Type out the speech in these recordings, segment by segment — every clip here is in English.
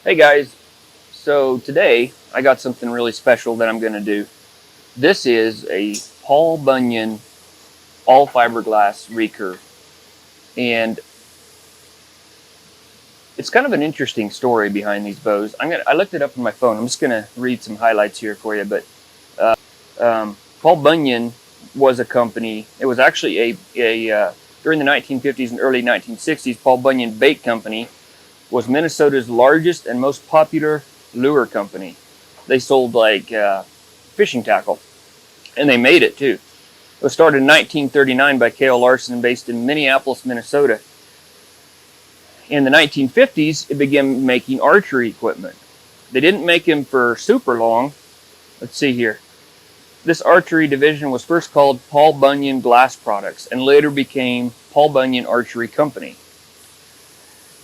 Hey guys, so today I got something really special that I'm going to do. This is a Paul Bunyan all fiberglass recurve, and it's kind of an interesting story behind these bows. I looked it up on my phone. I'm just going to read some highlights here for you. But Paul Bunyan was a company. It was actually during the 1950s and early 1960s. Paul Bunyan Bait Company was Minnesota's largest and most popular lure company. They sold like fishing tackle, and they made it too. It was started in 1939 by Cale Larson, based in Minneapolis, Minnesota. In the 1950s, it began making archery equipment. They didn't make them for super long. Let's see here. This archery division was first called Paul Bunyan Glass Products and later became Paul Bunyan Archery Company.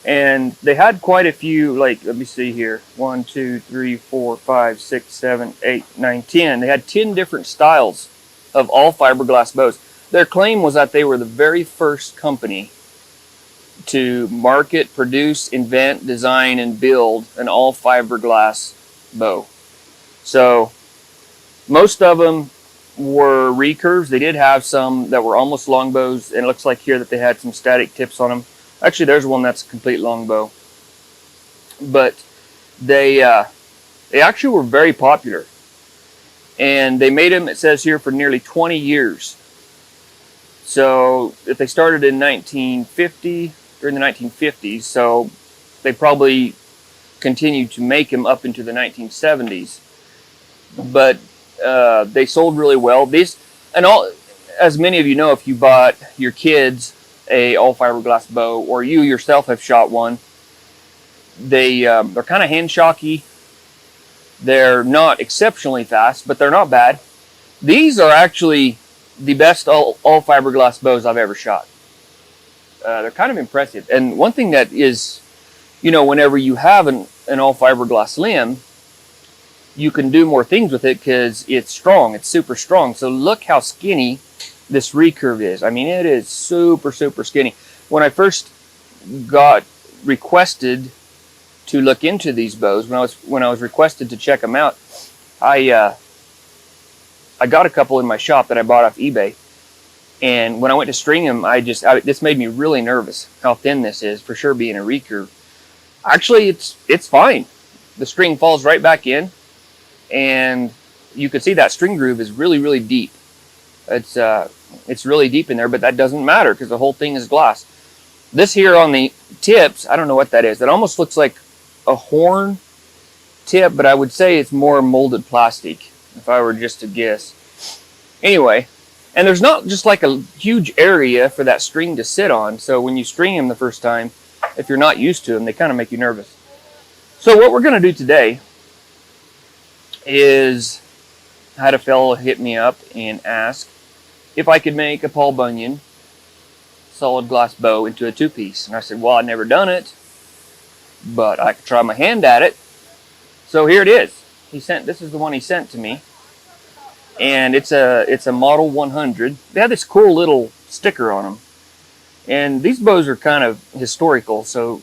And they had quite a few, like, let me see here, 1, 2, 3, 4, 5, 6, 7, 8, 9, 10. They had 10 different styles of all fiberglass bows. Their claim was that they were the very first company to market, produce, invent, design, and build an all fiberglass bow. So most of them were recurves. They did have some that were almost longbows, and it looks like here that they had some static tips on them. Actually, there's one that's a complete longbow. But they actually were very popular. And they made them, it says here, for nearly 20 years. So if they started in 1950, during the 1950s, so they probably continued to make them up into the 1970s. But they sold really well. These, and all, as many of you know, if you bought your kids a all fiberglass bow, or you yourself have shot one, they're kind of hand shocky. They're not exceptionally fast, but they're not bad. These are actually the best all fiberglass bows I've ever shot. They're kind of impressive. And one thing that is, whenever you have an all fiberglass limb, you can do more things with it because it's strong. It's super strong. So look how skinny this recurve is. I mean, it is super, super skinny. When I first got requested to look into these bows, when I was requested to check them out, I got a couple in my shop that I bought off eBay. And when I went to string them, this made me really nervous how thin this is, for sure being a recurve. Actually, it's fine. The string falls right back in, and you can see that string groove is really, really deep. It's really deep in there, but that doesn't matter because the whole thing is glass. This here on the tips, I don't know what that is. That almost looks like a horn tip, but I would say it's more molded plastic, if I were just to guess. Anyway, and there's not just like a huge area for that string to sit on, so when you string them the first time, if you're not used to them, they kind of make you nervous. So what we're going to do today is, I had a fellow hit me up and ask if I could make a Paul Bunyan solid glass bow into a two-piece. And I said, well, I've never done it, but I could try my hand at it. So here it is. This is the one he sent to me. And it's a Model 100. They have this cool little sticker on them. And these bows are kind of historical, so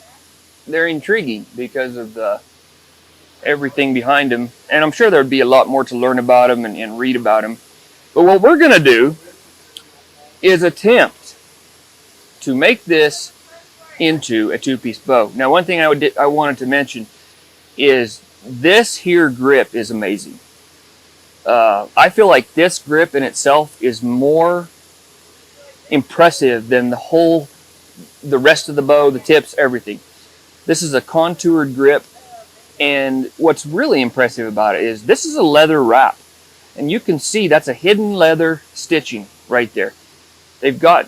they're intriguing because of everything behind them. And I'm sure there'd be a lot more to learn about them and read about them. But what we're going to do is attempt to make this into a two-piece bow. Now, one thing I wanted to mention is this here grip is amazing. I feel like this grip in itself is more impressive than the rest of the bow, the tips, everything. This is a contoured grip, and what's really impressive about it is this is a leather wrap, and you can see that's a hidden leather stitching right there.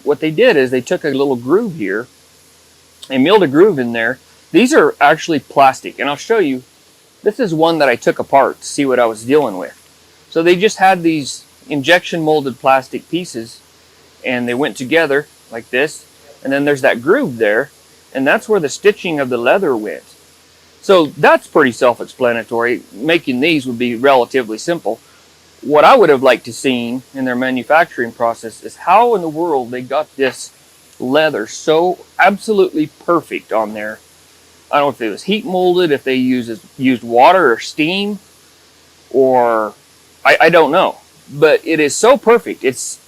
What they did is they took a little groove here and milled a groove in there. These are actually plastic, and I'll show you. This is one that I took apart to see what I was dealing with. So they just had these injection molded plastic pieces, and they went together like this, and then there's that groove there, and that's where the stitching of the leather went. So that's pretty self-explanatory. Making these would be relatively simple. What I would have liked to seen in their manufacturing process is how in the world they got this leather so absolutely perfect on there. I don't know if it was heat molded, if they used water or steam, or I don't know. But it is so perfect. It's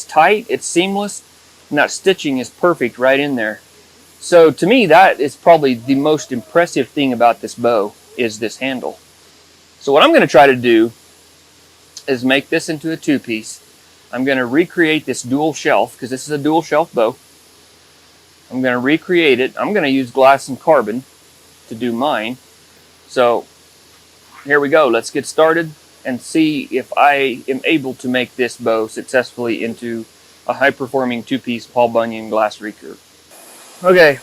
tight, it's seamless, and that stitching is perfect right in there. So to me, that is probably the most impressive thing about this bow, is this handle. So what I'm going to try to do is make this into a two-piece. I'm going to recreate this dual shelf, because this is a dual shelf bow. I'm going to recreate it. I'm going to use glass and carbon to do mine. So here we go. Let's get started and see if I am able to make this bow successfully into a high-performing two-piece Paul Bunyan glass recurve. Okay,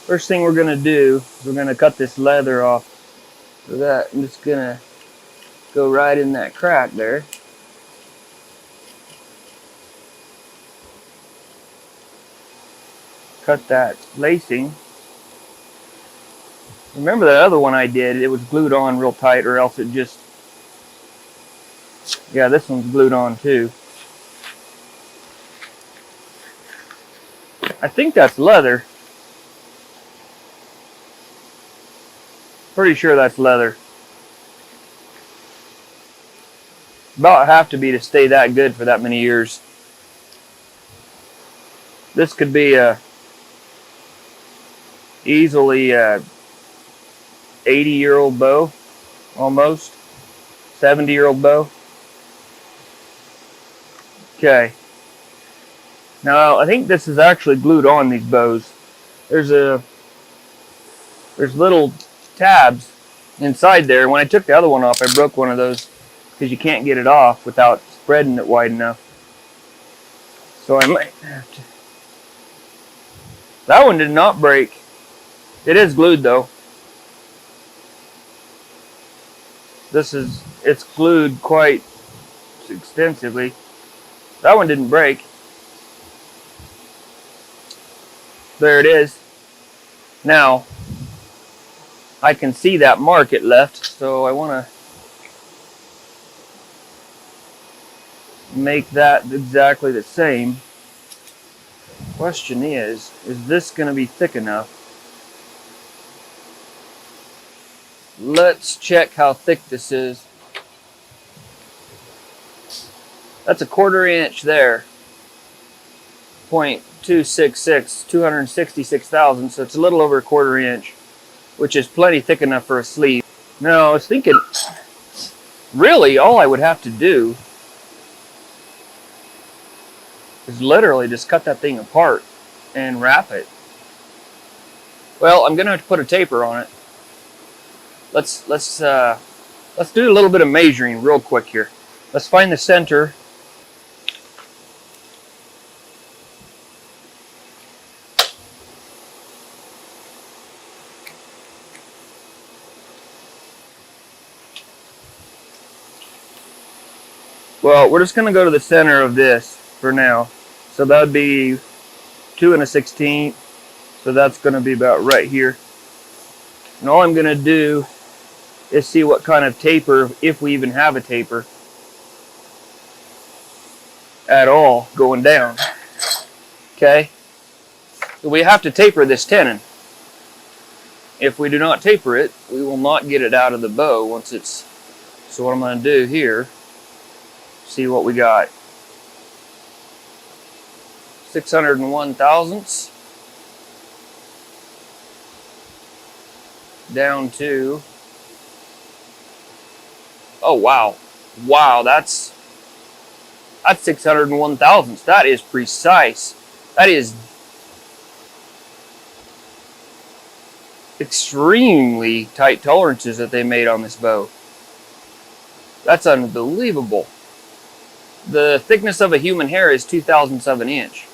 first thing we're going to do is we're going to cut this leather off. So that I'm just going to go right in that crack there. Cut that lacing. Remember that other one I did, it was glued on real tight, or else it just, yeah, this one's glued on too. I think that's leather. Pretty sure that's leather. About have to be to stay that good for that many years. This could be a easily 80-year-old bow, almost 70-year-old bow. Okay. Now I think this is actually glued on, these bows. There's little tabs inside there. When I took the other one off, I broke one of those because you can't get it off without spreading it wide enough. So I might have to. That one did not break. It is glued though. It's glued quite extensively. That one didn't break. There it is. Now I can see that mark it left, so I want to make that exactly the same. Question is this going to be thick enough? Let's check how thick this is. That's a 1/4 inch there. 0.266, 266 thousandths, so it's a little over a 1/4 inch, which is plenty thick enough for a sleeve. Now I was thinking, really all I would have to do is literally just cut that thing apart and wrap it. Well, I'm gonna have to put a taper on it. Let's do a little bit of measuring real quick here. Let's find the center. Well, we're just going to go to the center of this for now. So that would be 2 1/16. So that's going to be about right here. And all I'm going to do is see what kind of taper, if we even have a taper at all, going down. Okay? So we have to taper this tenon. If we do not taper it, we will not get it out of the bow once it's... So what I'm going to do here, see what we got. 601 thousandths down to, oh wow, that's 601 thousandths. That is precise. That is extremely tight tolerances that they made on this bow. That's unbelievable. The thickness of a human hair is 2/1000 of an inch.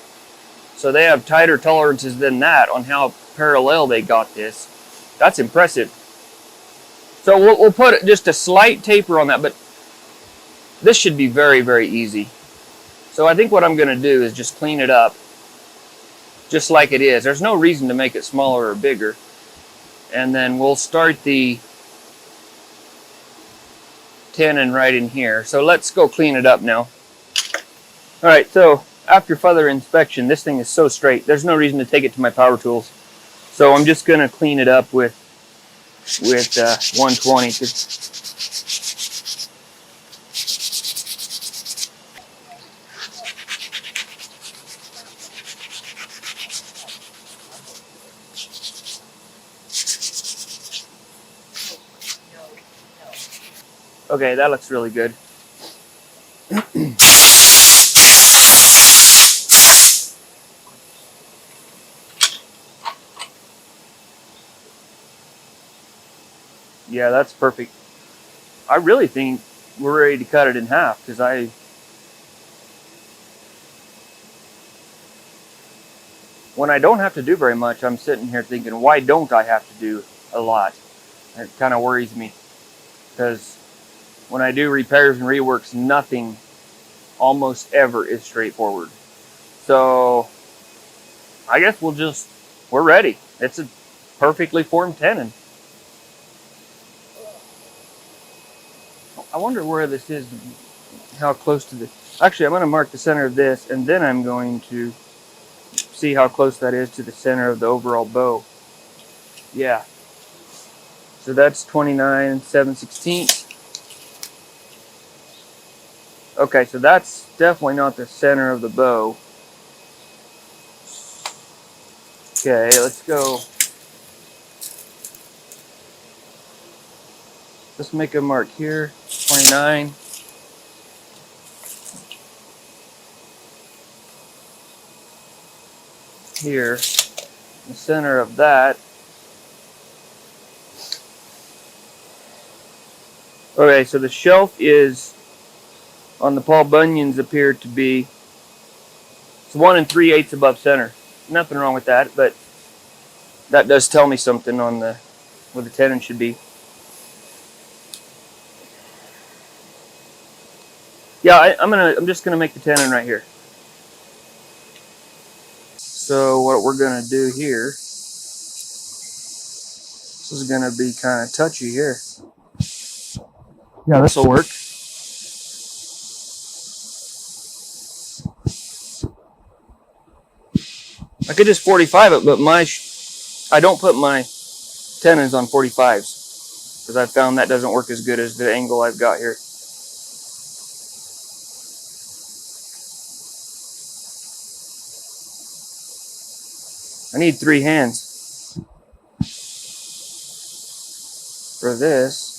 So they have tighter tolerances than that on how parallel they got this. That's impressive. So we'll put just a slight taper on that, but this should be very, very easy. So I think what I'm going to do is just clean it up just like it is. There's no reason to make it smaller or bigger. And then we'll start the tenon right in here. So let's go clean it up now. Alright, so after further inspection, this thing is so straight. There's no reason to take it to my power tools. So I'm just gonna clean it up with 120. Okay, that looks really good. Yeah, that's perfect. I really think we're ready to cut it in half, because when I don't have to do very much, I'm sitting here thinking, why don't I have to do a lot? It kind of worries me, because when I do repairs and reworks, nothing almost ever is straightforward. So I guess we're ready. It's a perfectly formed tenon. I wonder where this is, how close to the, actually I'm going to mark the center of this, and then I'm going to see how close that is to the center of the overall bow. Yeah. So that's 29 7/16. Okay, so that's definitely not the center of the bow. Okay, let's go. Let's make a mark here. 29. Here. The center of that. Okay, so the shelf is on the Paul Bunyans appear to be, it's 1 3/8 above center. Nothing wrong with that, but that does tell me something on the where the tenon should be. Yeah, I'm just gonna make the tenon right here. So what we're gonna do here, this is gonna be kind of touchy here. Yeah, this will work. I could just 45 it, but I don't put my tenons on 45s, because I found that doesn't work as good as the angle I've got here. I need 3 hands for this.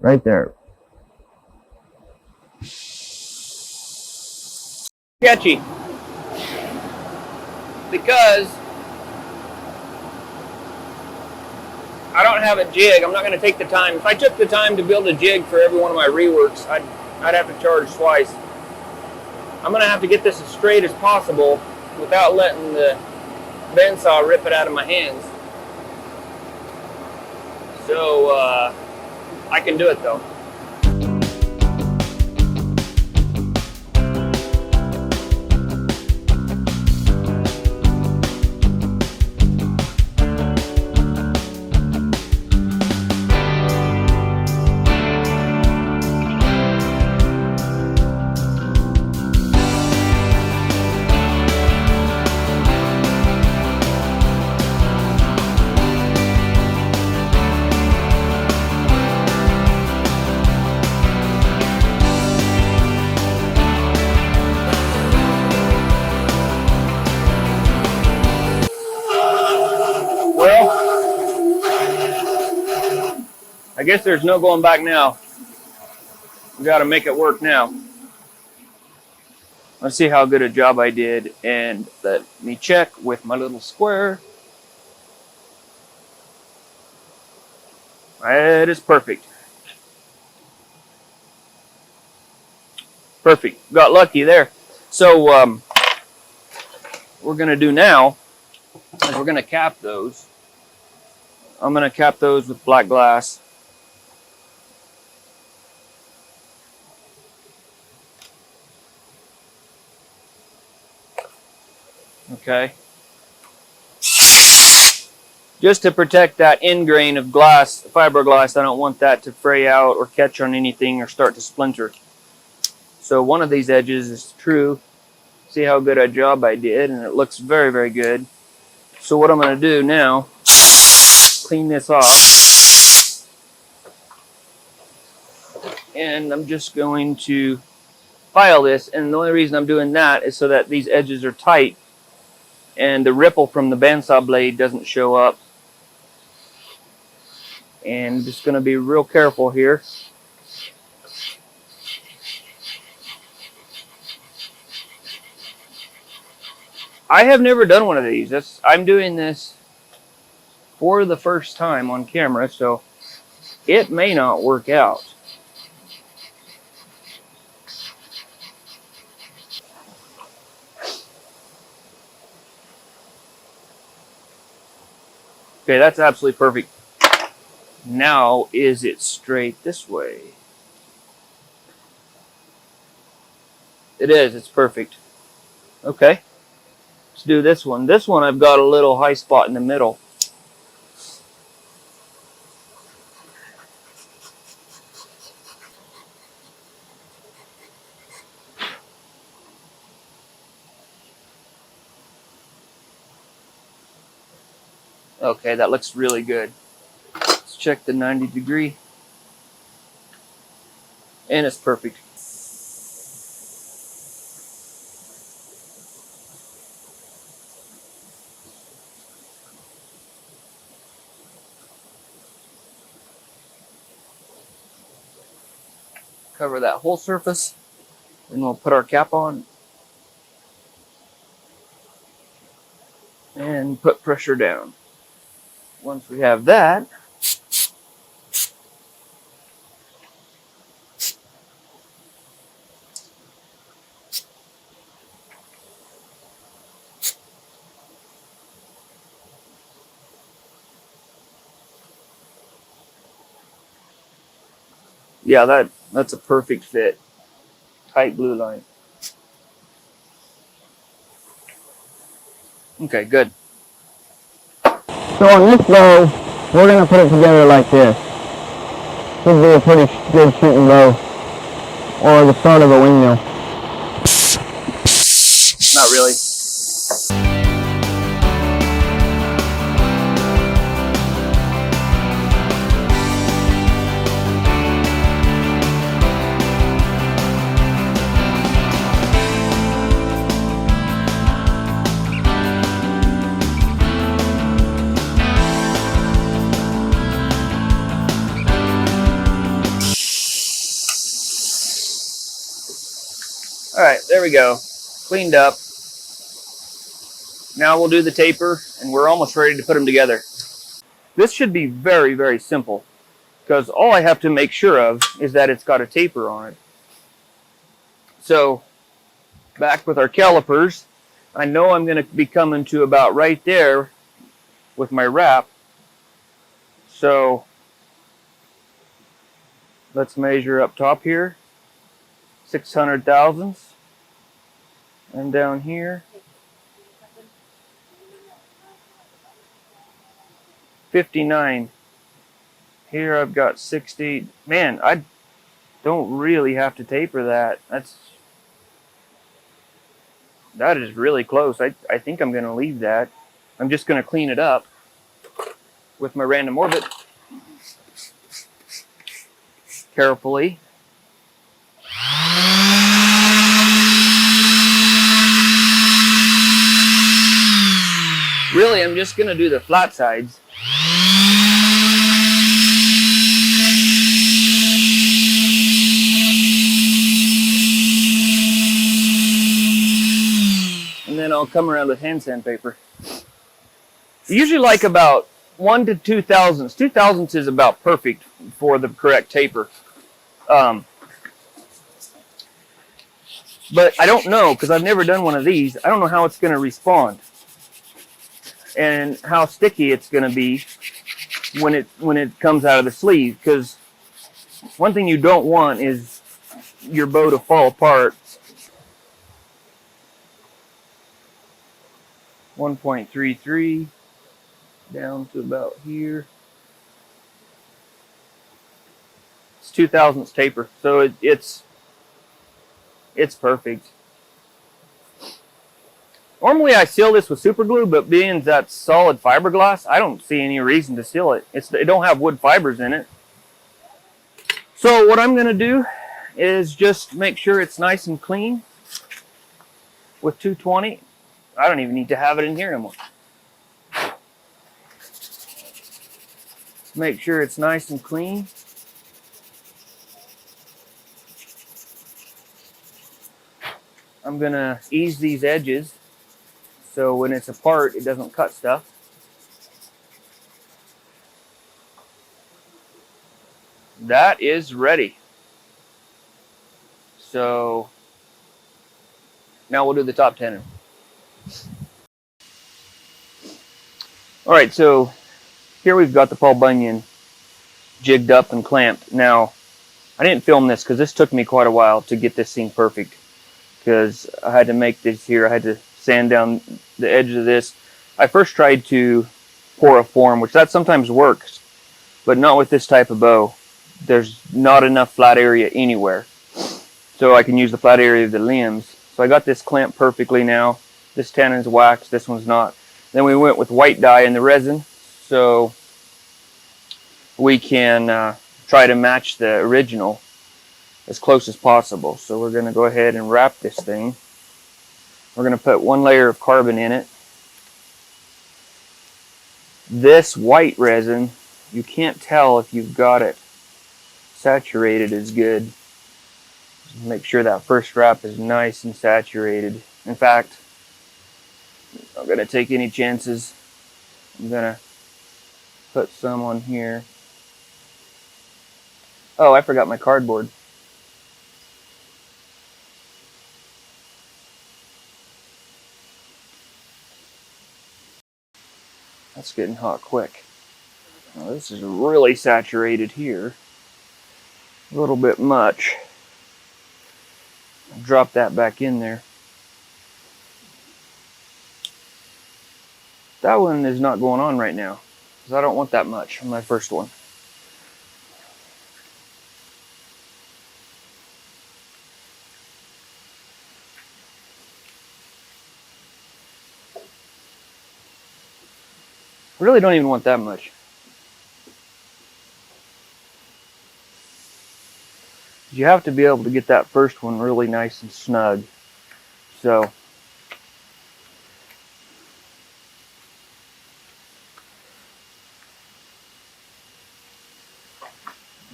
Right there. Sketchy. Because I don't have a jig. I'm not going to take the time. If I took the time to build a jig for every one of my reworks, I'd have to charge twice. I'm going to have to get this as straight as possible without letting the bandsaw rip it out of my hands. So I can do it though. I guess there's no going back now. We got to make it work now. Let's see how good a job I did, and let me check with my little square. It is perfect. Perfect. Got lucky there. So we're going to do now is we're going to cap those. I'm going to cap those with black glass. Okay. Just to protect that end grain of glass, fiberglass, I don't want that to fray out or catch on anything or start to splinter. So one of these edges is true. See how good a job I did, and it looks very, very good. So what I'm going to do now, clean this off, and I'm just going to file this, and the only reason I'm doing that is so that these edges are tight and the ripple from the bandsaw blade doesn't show up. And I'm just going to be real careful here. I have never done one of these. I'm doing this for the first time on camera, so it may not work out. Okay, that's absolutely perfect. Now, is it straight this way? It is. It's perfect. Okay, let's do this one. This one I've got a little high spot in the middle. Okay, that looks really good. Let's check the 90 degree. And it's perfect. Cover that whole surface, and we'll put our cap on and put pressure down. Once we have that, yeah, that's a perfect fit. Tight glue line. Okay, good. So on this bow, we're going to put it together like this. This would be a pretty good shooting bow, or the start of a windmill. Not really. All right, there we go. Cleaned up. Now we'll do the taper, and we're almost ready to put them together. This should be very, very simple, because all I have to make sure of is that it's got a taper on it. So, back with our calipers, I know I'm going to be coming to about right there with my wrap. So, let's measure up top here, 600 thousandths. And down here, 59. Here I've got 60. Man, I don't really have to taper that. That is really close. I think I'm going to leave that. I'm just going to clean it up with my random orbit carefully. Really, I'm just going to do the flat sides. And then I'll come around with hand sandpaper. I usually like about 1 to 2 thousandths. 2 thousandths is about perfect for the correct taper. But I don't know, because I've never done one of these. I don't know how it's going to respond and how sticky it's going to be when it comes out of the sleeve. Because one thing you don't want is your bow to fall apart. 1.33 down to about here. It's 2 thousandths taper, so it's perfect. Normally I seal this with super glue, but being that's solid fiberglass, I don't see any reason to seal it. It don't have wood fibers in it. So what I'm going to do is just make sure it's nice and clean with 220. I don't even need to have it in here anymore. Make sure it's nice and clean. I'm going to ease these edges so when it's apart it doesn't cut stuff. That is ready. So now we'll do the top tenon. Alright, so here we've got the Paul Bunyan jigged up and clamped. Now, I didn't film this because this took me quite a while to get this thing perfect, because I had to make this here. I had to sand down the edge of this. I first tried to pour a form, which that sometimes works, but not with this type of bow. There's not enough flat area anywhere, so I can use the flat area of the limbs. So I got this clamped perfectly now. This tenon's waxed, this one's not. Then we went with white dye in the resin, so we can try to match the original as close as possible. So we're going to go ahead and wrap this thing. We're going to put one layer of carbon in it. This white resin, you can't tell if you've got it saturated as good. Make sure that first wrap is nice and saturated. In fact, I'm not going to take any chances. I'm going to put some on here. Oh, I forgot my cardboard. That's getting hot quick. Now, this is really saturated here. A little bit much. Drop that back in there. That one is not going on right now, because I don't want that much on my first one. I really don't even want that much. You have to be able to get that first one really nice and snug. So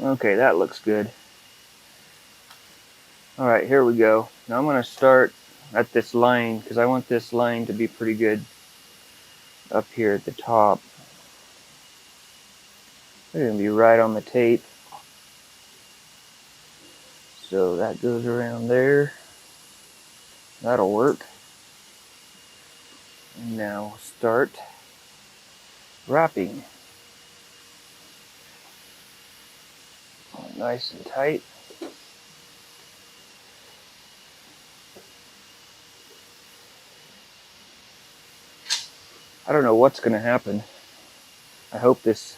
okay, that looks good. Alright, here we go. Now I'm going to start at this line, because I want this line to be pretty good up here at the top. They're going to be right on the tape. So that goes around there. That'll work. And now we'll start wrapping. Nice and tight. I don't know what's going to happen. I hope this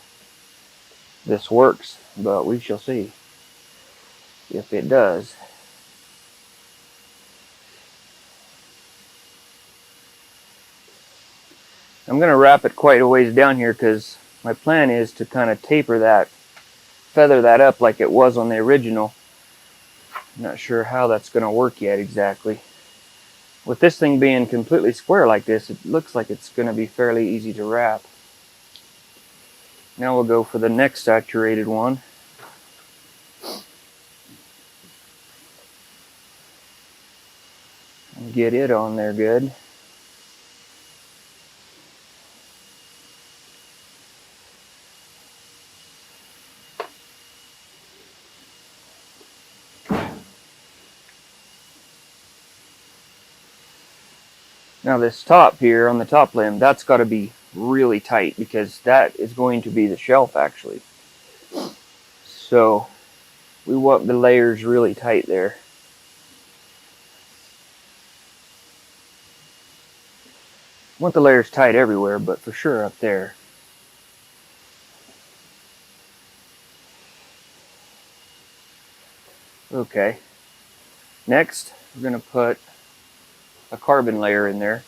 works, but we shall see if it does. I'm going to wrap it quite a ways down here, because my plan is to kind of taper that, feather that up like it was on the original. I'm not sure how that's going to work yet exactly. With this thing being completely square like this, it looks like it's going to be fairly easy to wrap. Now we'll go for the next saturated one. And get it on there good. Now this top here on the top limb, that's got to be really tight, because that is going to be the shelf actually. So we want the layers really tight there. Want the layers tight everywhere, but for sure up there. Okay. Next, we're going to put a carbon layer in there.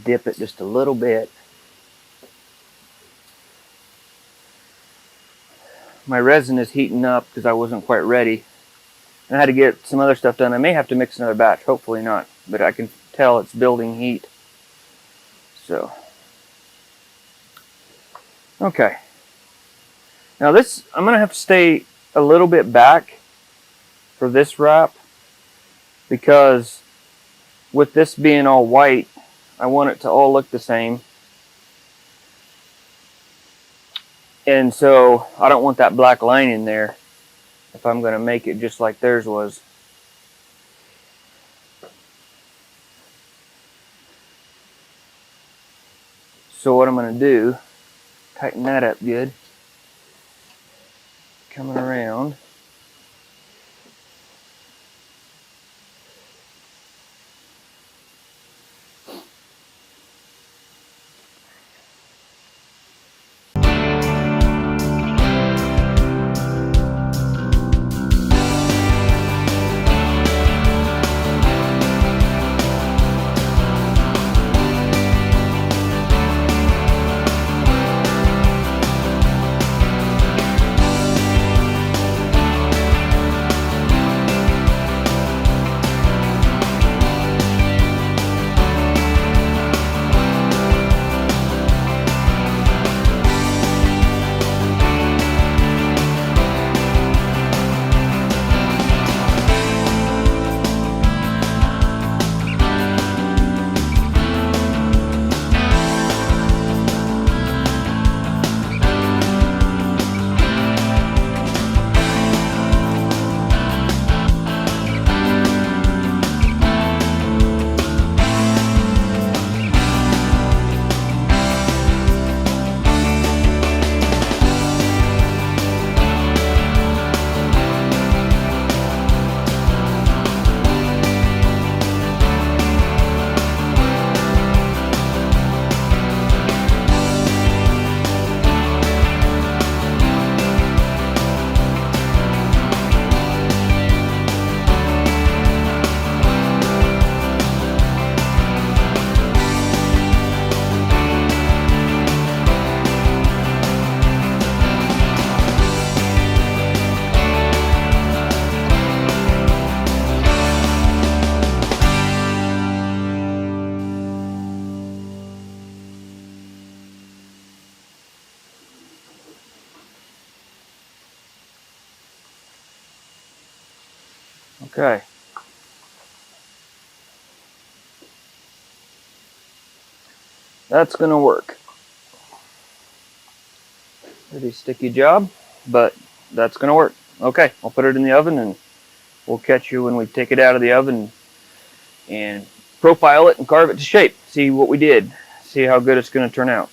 dip it just a little bit. My resin is heating up because I wasn't quite ready. And I had to get some other stuff done. I may have to mix another batch, hopefully not, but I can tell it's building heat. So, okay. Now this, I'm going to have to stay a little bit back for this wrap because with this being all white, I want it to all look the same. And so I don't want that black line in there if I'm going to make it just like theirs was. So what I'm going to do, tighten that up good. Coming around. Okay. That's going to work. Pretty sticky job, but that's going to work. Okay, I'll put it in the oven and we'll catch you when we take it out of the oven and profile it and carve it to shape. See what we did. See how good it's going to turn out.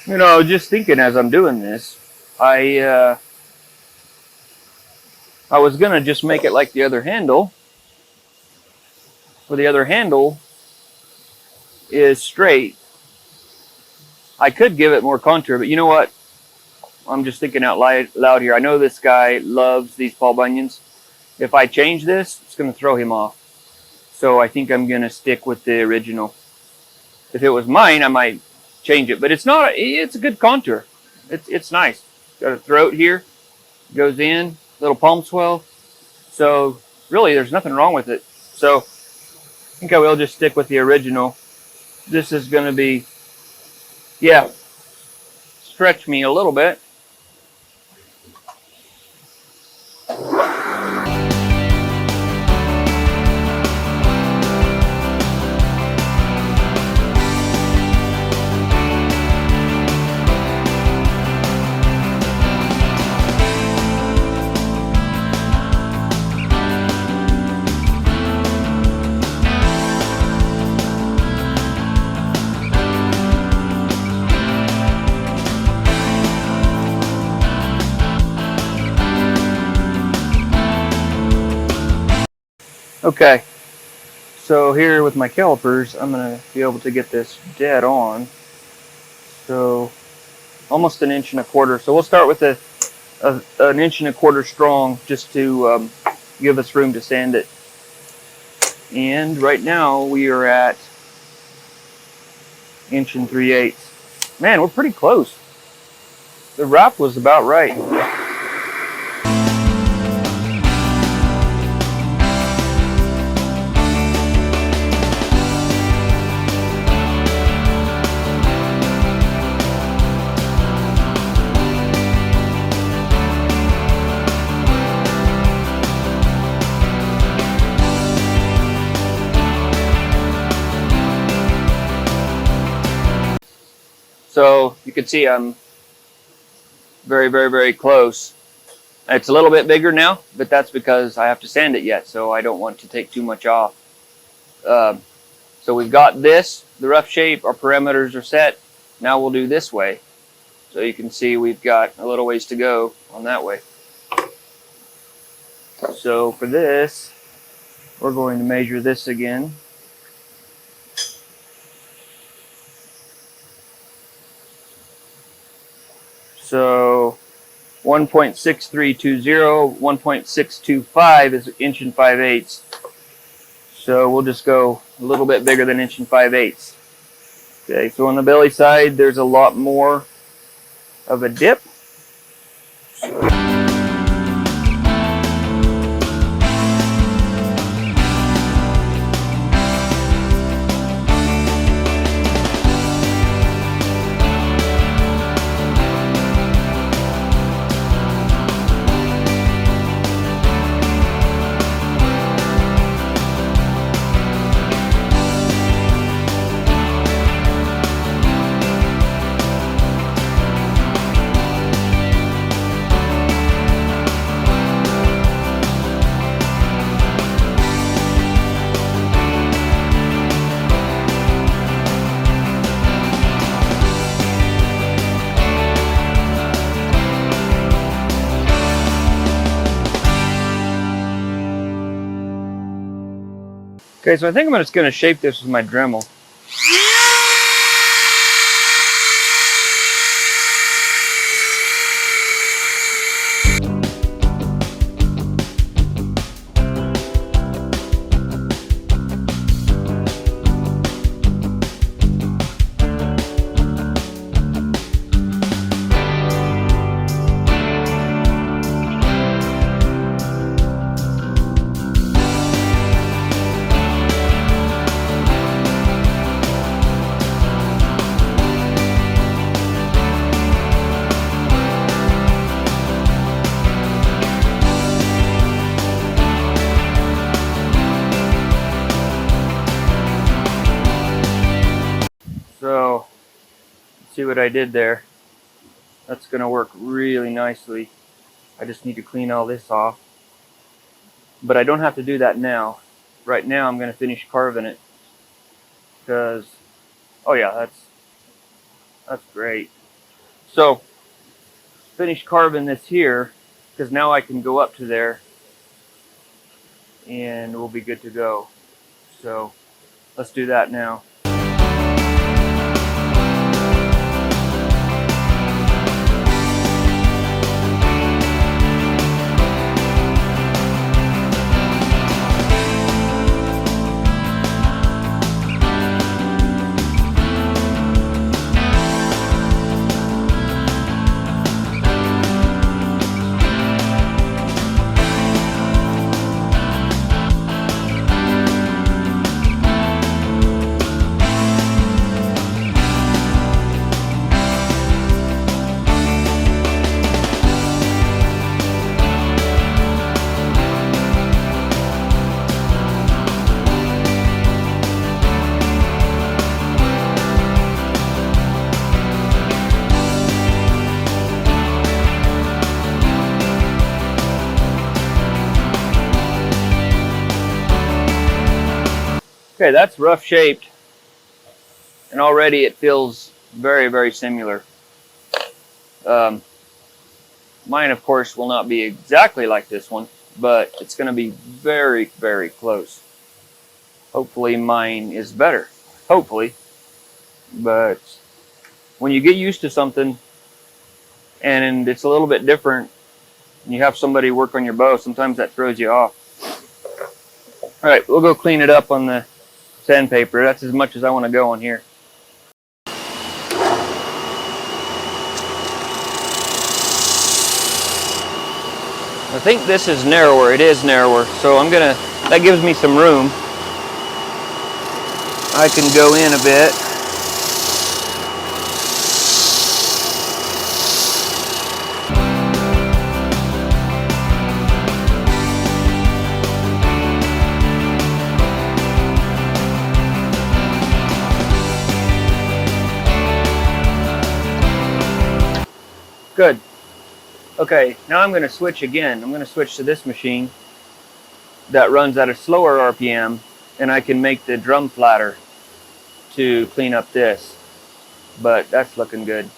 You know, just thinking as I'm doing this, I was gonna just make it like the other handle, where the other handle is straight. I could give it more contour, but you know what? I'm just thinking out loud here. I know this guy loves these Paul Bunyans. If I change this, it's gonna throw him off. So I think I'm gonna stick with the original. If it was mine, I might change it, but it's not. It's a good contour. It's nice. Got a throat here, goes in, little palm swell. So really, there's nothing wrong with it. So I think I will just stick with the original. This is going to be, yeah, stretch me a little bit. Okay, so here with my calipers, I'm going to be able to get this dead on. So almost 1.25 inches. So we'll start with an 1.25 inches strong, just to give us room to sand it. And right now we are at 1 3/8 inches. Man, we're pretty close. The wrap was about right. So you can see I'm very, very, very close. It's a little bit bigger now, but that's because I have to sand it yet, so I don't want to take too much off. So we've got this, the rough shape, our parameters are set. Now we'll do this way. So you can see we've got a little ways to go on that way. So for this, we're going to measure this again. So 1.6320, 1.625 is 1 5/8 inches. So we'll just go a little bit bigger than 1 5/8 inches. Okay, so on the belly side, there's a lot more of a dip. Okay, so I think I'm just going to shape this with my Dremel. So, see what I did there. That's going to work really nicely. I just need to clean all this off. But I don't have to do that now. Right now I'm going to finish carving it. Because, oh yeah, that's great. So, finish carving this here, because now I can go up to there and we'll be good to go. So, let's do that now. Okay, that's rough shaped, and already it feels very, very similar. Mine, of course, will not be exactly like this one, but it's going to be very, very close. Hopefully mine is better. Hopefully. But when you get used to something and it's a little bit different, and you have somebody work on your bow, sometimes that throws you off. All right, we'll go clean it up on the sandpaper. That's as much as I want to go on here. I think this is narrower. It is narrower, so that gives me some room. I can go in a bit. Good. Okay, now I'm going to switch again. I'm going to switch to this machine that runs at a slower RPM, and I can make the drum flatter to clean up this. But that's looking good.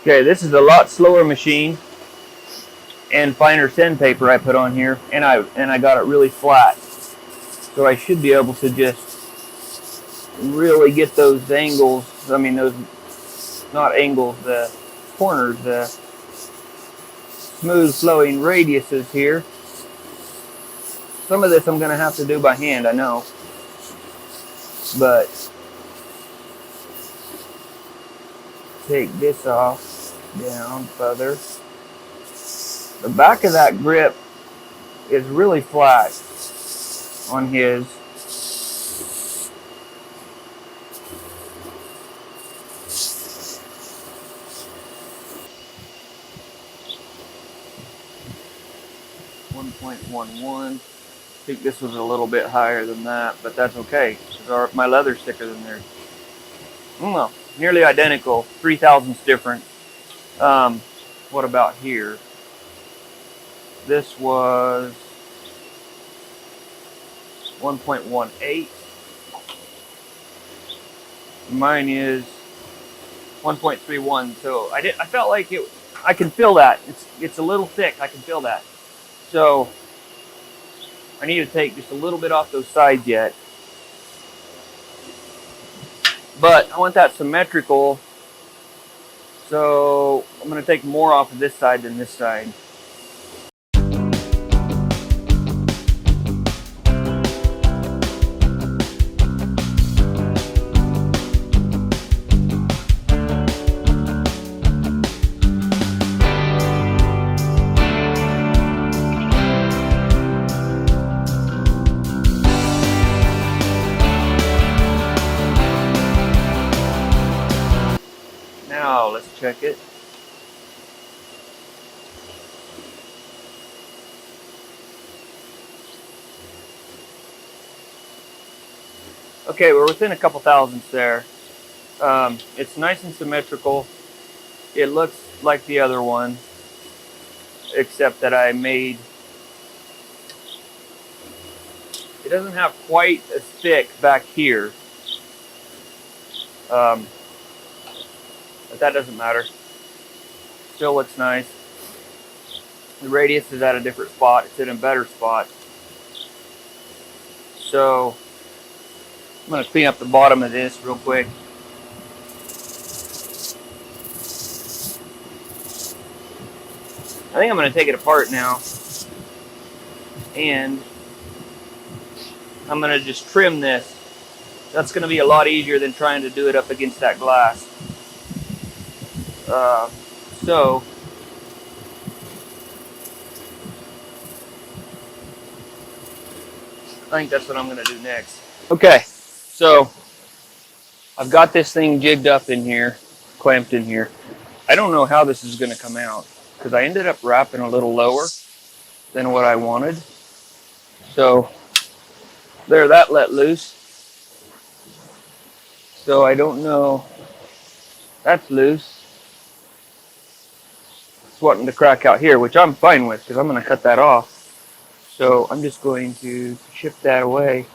Okay, this is a lot slower machine and finer sandpaper I put on here, and I got it really flat. So I should be able to just really get those angles, I mean those, not angles, the corners, the smooth flowing radiuses here. Some of this I'm going to have to do by hand, I know. But take this off, down further. The back of that grip is really flat on his. .11. I think this was a little bit higher than that, but that's okay because my leather's thicker than theirs. Well, nearly identical, 3 thousandths different. What about here? This was 1.18. Mine is 1.31. So I felt like it. I can feel that it's a little thick. I can feel that. So I need to take just a little bit off those sides yet. But I want that symmetrical. So I'm going to take more off of this side than this side. Now let's check it. Okay, we're within a couple thousandths there. It's nice and symmetrical. It looks like the other one, except that it doesn't have quite as thick back here. But that doesn't matter. Still looks nice. The radius is at a different spot. It's in a better spot. So I'm going to clean up the bottom of this real quick. I think I'm going to take it apart now. And I'm going to just trim this. That's going to be a lot easier than trying to do it up against that glass. So I think that's what I'm going to do next. Okay, so I've got this thing jigged up in here, clamped in here. I don't know how this is going to come out because I ended up wrapping a little lower than what I wanted. So there, that let loose. So I don't know. That's loose. It's wanting to crack out here, which I'm fine with because I'm going to cut that off. So I'm just going to chip that away.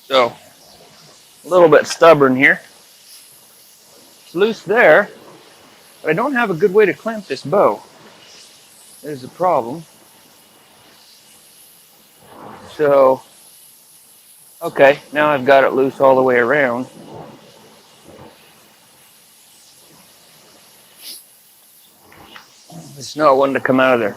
So a little bit stubborn here. loose there, but I don't have a good way to clamp this bow. There's the problem. So, okay, now I've got it loose all the way around. It's not wanting to come out of there.